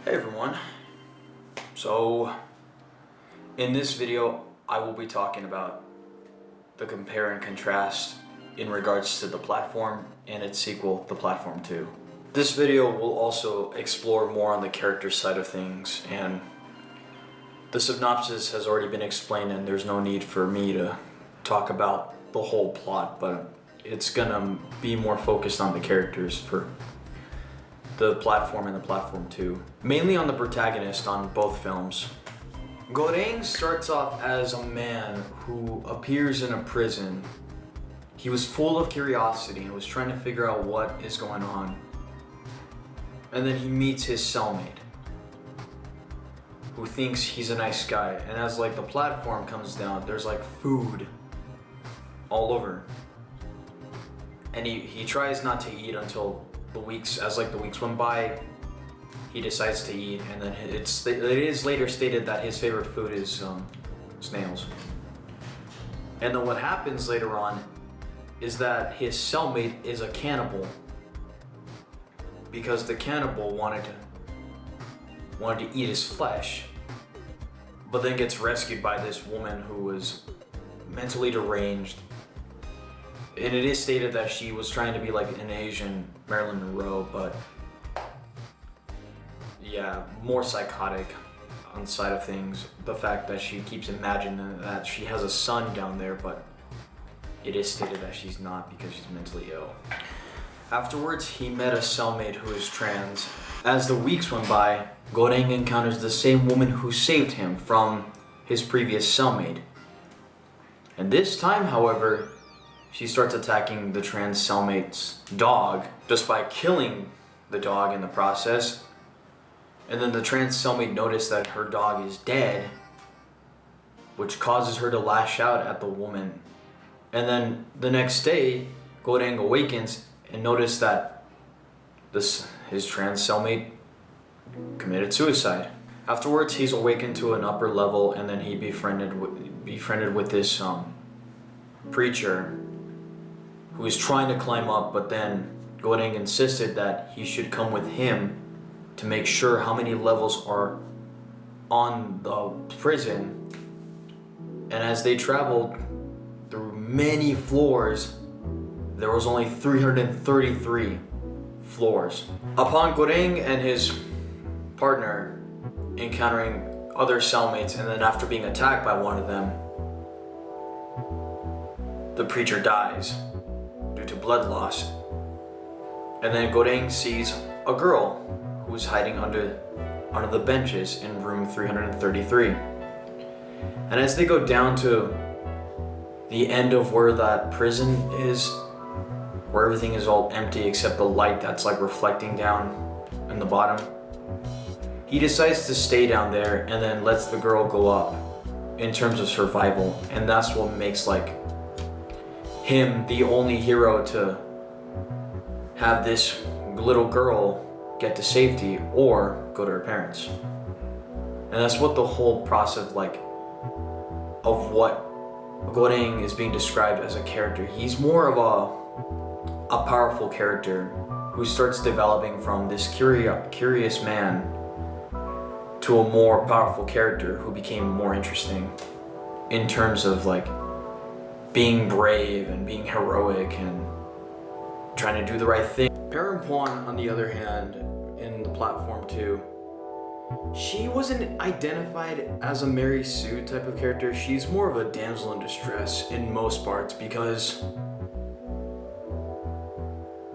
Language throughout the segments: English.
Hey everyone. So in this video I will be talking about the compare and contrast in regards to The Platform and its sequel, The Platform 2. This video will also explore more on the character side of things, and the synopsis has already been explained and there's no need for me to talk about the whole plot, but it's gonna be more focused on the characters for The Platform and The Platform 2. Mainly on the protagonist on both films. Goreng starts off as a man who appears in a prison. He was full of curiosity and was trying to figure out what is going on. And then he meets his cellmate, who thinks he's a nice guy. And as the platform comes down, there's food all over. And he tries not to eat until the weeks went by. He decides to eat, and then it is later stated that his favorite food is snails. And then what happens later on is that his cellmate is a cannibal, because the cannibal wanted to eat his flesh, but then gets rescued by this woman who was mentally deranged. And it is stated that she was trying to be like an Asian Marilyn Monroe, but yeah, more psychotic on the side of things. The fact that she keeps imagining that she has a son down there, but it is stated that she's not because she's mentally ill. Afterwards, he met a cellmate who is trans. As the weeks went by, Goreng encounters the same woman who saved him from his previous cellmate. And this time, however, she starts attacking the trans cellmate's dog just by killing the dog in the process. And then the trans cellmate noticed that her dog is dead, which causes her to lash out at the woman. And then the next day, Goreng awakens and noticed that his trans cellmate committed suicide. Afterwards, he's awakened to an upper level, and then he befriended with this preacher who is trying to climb up, but then Goreng insisted that he should come with him to make sure how many levels are on the prison. And as they traveled through many floors, there was only 333 floors. Upon Goreng and his partner encountering other cellmates, and then after being attacked by one of them, the preacher dies due to blood loss. And then Goreng sees a girl who is hiding under the benches in room 333. And as they go down to the end of where that prison is, where everything is all empty except the light that's reflecting down in the bottom, he decides to stay down there and then lets the girl go up in terms of survival. And that's what makes him the only hero to have this little girl get to safety or go to her parents. And that's what the whole process of what Goreng is being described as a character. He's more of a powerful character who starts developing from this curious man to a more powerful character who became more interesting in terms of being brave and being heroic and trying to do the right thing. Perempuan, on the other hand, in The Platform 2, she wasn't identified as a Mary Sue type of character. She's more of a damsel in distress in most parts, because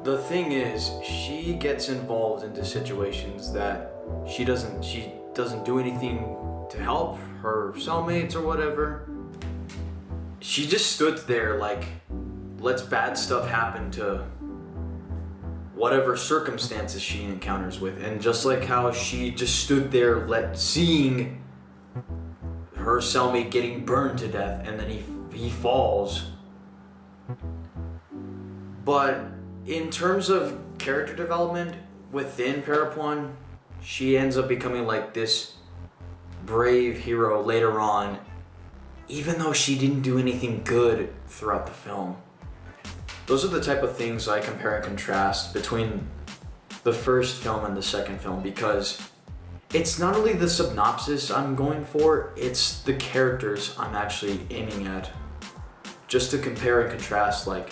the thing is, she gets involved into situations that she doesn't do anything to help her cellmates or whatever. She just stood there lets bad stuff happen to whatever circumstances she encounters with. And just like how she just stood there seeing her cellmate getting burned to death, and then he falls. But in terms of character development within Perempuan, she ends up becoming this brave hero later on, even though she didn't do anything good throughout the film. Those are the type of things I compare and contrast between the first film and the second film, because it's not only the synopsis I'm going for, it's the characters I'm actually aiming at. Just to compare and contrast like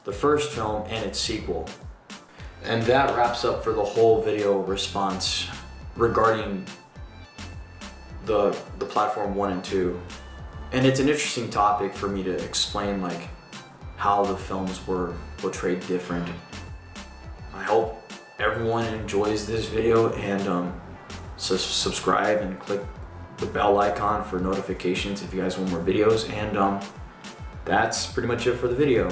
the first film and its sequel. And that wraps up for the whole video response regarding the platform 1 and 2. And it's an interesting topic for me to explain like how the films were portrayed different. I hope everyone enjoys this video, and subscribe and click the bell icon for notifications if you guys want more videos, and that's pretty much it for the video.